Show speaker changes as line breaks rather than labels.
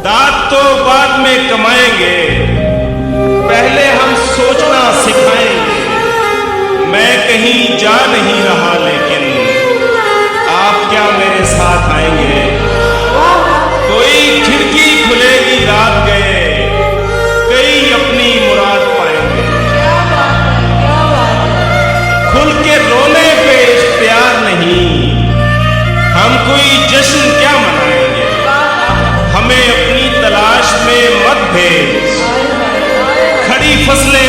दाद तो बाद में कमाएंगे, पहले हम सोचना सिखाएंगे। मैं कहीं जा नहीं रहा लेकिन आप क्या मेरे साथ आएंगे? कोई खिड़की खुलेगी रात गए, कई अपनी मुराद पाएंगे। खुल के रोने पे इख्तियार नहीं, हम कोई जश्न क्या मनाएंगे? हमें अपनी तलाश में मत भेज, खड़ी फसलें